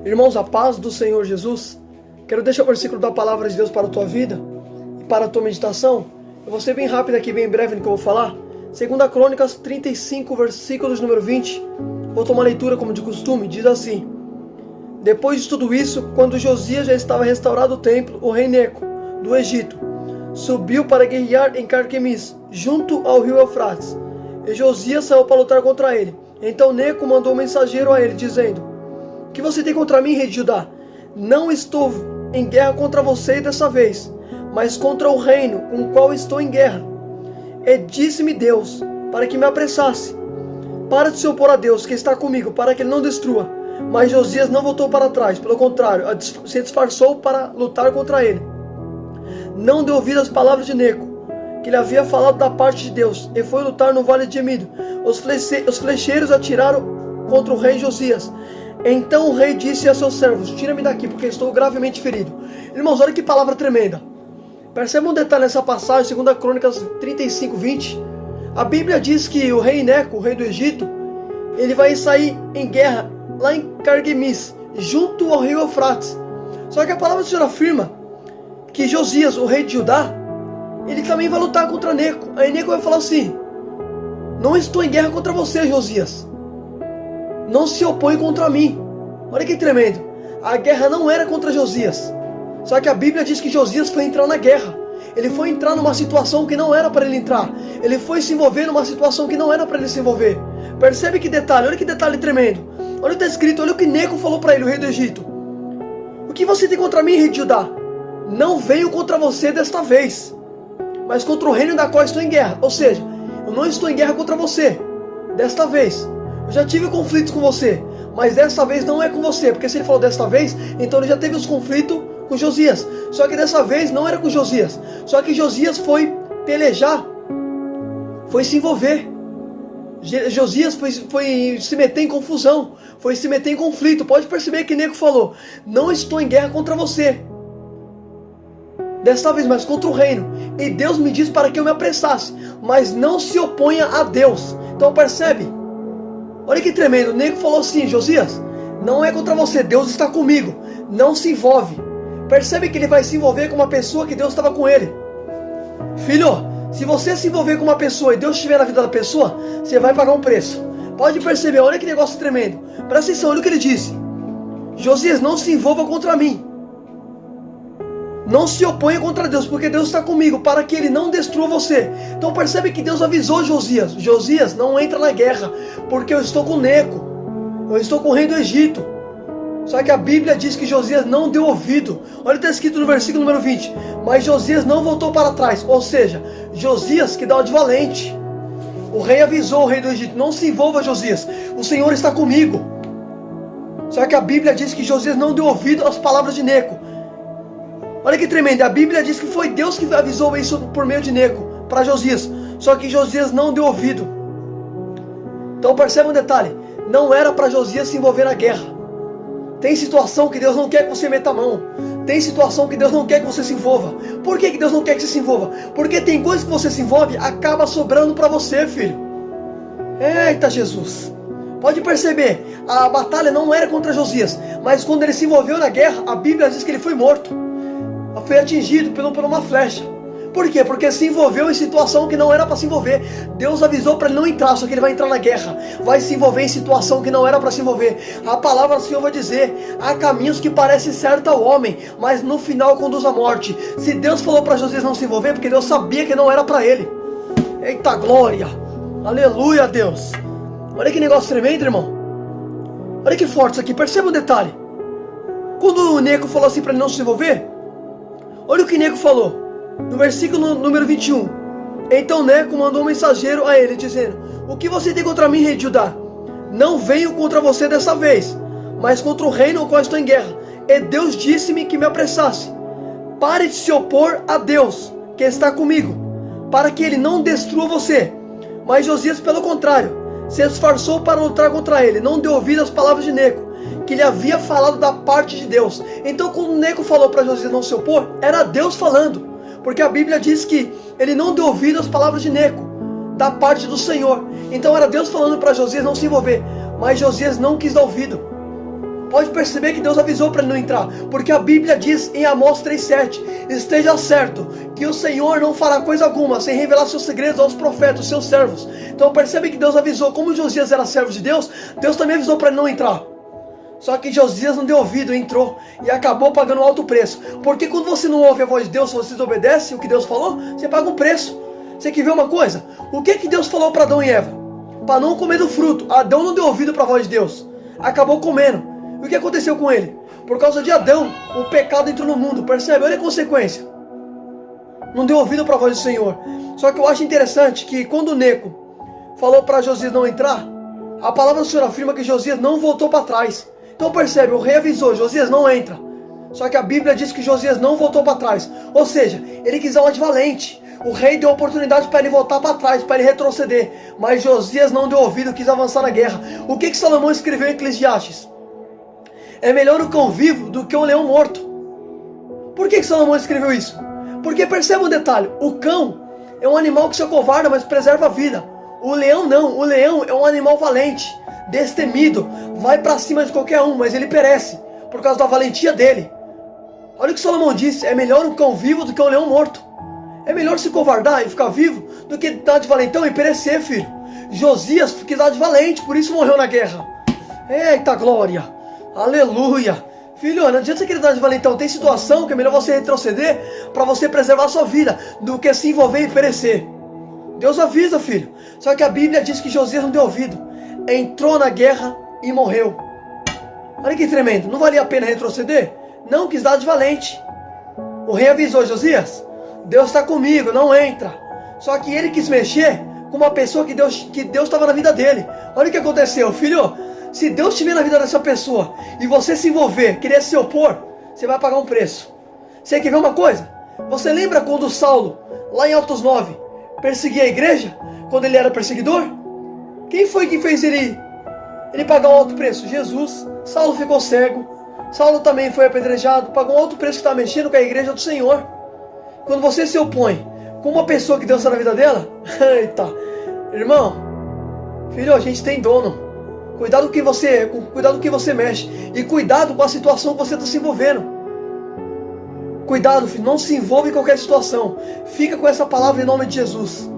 Irmãos, a paz do Senhor Jesus. Quero deixar o versículo da palavra de Deus para a tua vida e para a tua meditação. Eu vou ser bem rápido aqui, bem breve no que eu vou falar. 2 Crônicas 35, versículos número 20. Vou tomar leitura como de costume. Diz assim: Depois de tudo isso, quando Josias já estava restaurado o templo, o rei Neco, do Egito, subiu para guerrear em Carquemis, junto ao rio Eufrates. E Josias saiu para lutar contra ele. Então Neco mandou um mensageiro a ele, dizendo: O que você tem contra mim, rei de Judá? Não estou em guerra contra você dessa vez, mas contra o reino com o qual estou em guerra. E disse-me Deus, para que me apressasse. Para de se opor a Deus, que está comigo, para que ele não destrua. Mas Josias não voltou para trás, pelo contrário, se disfarçou para lutar contra ele. Não deu ouvido às palavras de Neco, que lhe havia falado da parte de Deus, e foi lutar no vale de Gemido. Os flecheiros atiraram contra o rei Josias. Então o rei disse a seus servos: Tira-me daqui, porque estou gravemente ferido. Irmãos, olha que palavra tremenda. Perceba um detalhe nessa passagem, 2 Crônicas 35, 20. A Bíblia diz que o rei Neco, o rei do Egito, ele vai sair em guerra lá em Carquemis, junto ao rio Eufrates. Só que a palavra do Senhor afirma que Josias, o rei de Judá, ele também vai lutar contra Neco. Aí Neco vai falar assim: Não estou em guerra contra você, Josias. Não se opõe contra mim. Olha que tremendo. A guerra não era contra Josias. Só que a Bíblia diz que Josias foi entrar na guerra. Ele foi entrar numa situação que não era para ele entrar. Ele foi se envolver numa situação que não era para ele se envolver. Percebe que detalhe? Olha que detalhe tremendo. Olha o que está escrito, olha o que Neco falou para ele, o rei do Egito. O que você tem contra mim, rei de Judá? Não venho contra você desta vez, mas contra o reino da qual estou em guerra. Ou seja, eu não estou em guerra contra você desta vez. Eu já tive conflitos com você, mas desta vez não é com você, porque se ele falou desta vez, então ele já teve os conflitos com Josias. Só que dessa vez não era com Josias. Só que Josias foi pelejar, foi se envolver. Josias foi se meter em confusão, foi se meter em conflito. Pode perceber que Neco falou: Não estou em guerra contra você desta vez, mas contra o reino. E Deus me disse para que eu me apressasse, mas não se oponha a Deus. Então percebe? Olha que tremendo. Neco falou assim: Josias, não é contra você, Deus está comigo. Não se envolve. Percebe que ele vai se envolver com uma pessoa que Deus estava com ele. Filho, se você se envolver com uma pessoa e Deus estiver na vida da pessoa, você vai pagar um preço. Pode perceber, olha que negócio tremendo. Presta atenção, olha o que ele disse: Josias, não se envolva contra mim. Não se oponha contra Deus, porque Deus está comigo, para que ele não destrua você. Então percebe que Deus avisou Josias: Josias, não entra na guerra, porque eu estou com Neco, eu estou com o rei do Egito. Só que a Bíblia diz que Josias não deu ouvido. Olha o que está escrito no versículo número 20. Mas Josias não voltou para trás. Ou seja, Josias que dá o de valente. O rei avisou o rei do Egito: Não se envolva, Josias, o Senhor está comigo. Só que a Bíblia diz que Josias não deu ouvido às palavras de Neco. Olha que tremendo, a Bíblia diz que foi Deus que avisou isso por meio de Neco para Josias. Só que Josias não deu ouvido. Então percebe um detalhe: não era para Josias se envolver na guerra. Tem situação que Deus não quer que você meta a mão. Tem situação que Deus não quer que você se envolva. Por que Deus não quer que você se envolva? Porque tem coisas que você se envolve, acaba sobrando para você, filho. Eita Jesus. Pode perceber, a batalha não era contra Josias, mas quando ele se envolveu na guerra, a Bíblia diz que ele foi morto. Foi atingido por uma flecha. Por quê? Porque se envolveu em situação que não era para se envolver. Deus avisou para ele não entrar, só que ele vai entrar na guerra. Vai se envolver em situação que não era para se envolver. A palavra do Senhor vai dizer: há caminhos que parecem certo ao homem, mas no final conduz à morte. Se Deus falou para Josias não se envolver, porque Deus sabia que não era para ele. Eita glória! Aleluia, Deus! Olha que negócio tremendo, irmão. Olha que forte isso aqui. Perceba um detalhe. Quando o Neco falou assim para ele não se envolver, olha o que Neco falou. No versículo número 21. Então Neco mandou um mensageiro a ele, dizendo: O que você tem contra mim, rei de Judá? Não venho contra você dessa vez, mas contra o reino ao qual estou em guerra. E Deus disse-me que me apressasse. Pare de se opor a Deus, que está comigo, para que ele não destrua você. Mas Josias, pelo contrário, se esforçou para lutar contra ele. Não deu ouvido às palavras de Neco, que lhe havia falado da parte de Deus. Então quando Neco falou para Josias não se opor, era Deus falando. Porque a Bíblia diz que ele não deu ouvido às palavras de Neco, da parte do Senhor. Então era Deus falando para Josias não se envolver. Mas Josias não quis dar ouvido. Pode perceber que Deus avisou para ele não entrar, porque a Bíblia diz em Amós 3,7: esteja certo que o Senhor não fará coisa alguma sem revelar seus segredos aos profetas, seus servos. Então percebe que Deus avisou. Como Josias era servo de Deus, Deus também avisou para ele não entrar. Só que Josias não deu ouvido, entrou e acabou pagando um alto preço. Porque quando você não ouve a voz de Deus, você desobedece o que Deus falou, você paga um preço. Você quer ver uma coisa? O que Deus falou para Adão e Eva? Para não comer do fruto. Adão não deu ouvido para a voz de Deus, acabou comendo. E o que aconteceu com ele? Por causa de Adão, o pecado entrou no mundo. Percebe? Olha a consequência. Não deu ouvido para a voz do Senhor. Só que eu acho interessante que quando o Neco falou para Josias não entrar, a palavra do Senhor afirma que Josias não voltou para trás. Então percebe, o rei avisou: Josias não entra. Só que a Bíblia diz que Josias não voltou para trás. Ou seja, ele quis dar uma de valente. O rei deu oportunidade para ele voltar para trás, para ele retroceder. Mas Josias não deu ouvido, quis avançar na guerra. O que Salomão escreveu em Eclesiastes? É melhor o cão vivo do que o leão morto. Por que Salomão escreveu isso? Porque perceba um detalhe: o cão é um animal que se acovarda, mas preserva a vida. O leão não. O leão é um animal valente, destemido, vai para cima de qualquer um, mas ele perece por causa da valentia dele. Olha o que Salomão disse: é melhor um cão vivo do que um leão morto. É melhor se covardar e ficar vivo do que dar de valentão e perecer, filho. Josias quis dar de valente, por isso morreu na guerra. Eita glória, aleluia. Filho, não adianta você querer dar de valentão. Tem situação que é melhor você retroceder para você preservar a sua vida do que se envolver e perecer. Deus avisa, filho. Só que a Bíblia diz que Josias não deu ouvido, entrou na guerra e morreu. Olha que tremendo. Não valia a pena retroceder? Não, quis dar de valente. O rei avisou: Josias, Deus está comigo, não entra. Só que ele quis mexer com uma pessoa que Deus estava na vida dele. Olha o que aconteceu, filho. Se Deus estiver na vida dessa pessoa e você se envolver, querer se opor, você vai pagar um preço. Você quer ver uma coisa? Você lembra quando Saulo, lá em Atos 9, perseguia a igreja? Quando ele era perseguidor? Quem foi que fez ele pagar um alto preço? Jesus. Saulo ficou cego. Saulo também foi apedrejado, pagou um alto preço que estava mexendo com a igreja do Senhor. Quando você se opõe com uma pessoa que Deus está na vida dela, eita, irmão, filho, a gente tem dono. Cuidado com que você mexe. E cuidado com a situação que você está se envolvendo. Cuidado, filho, não se envolva em qualquer situação. Fica com essa palavra em nome de Jesus.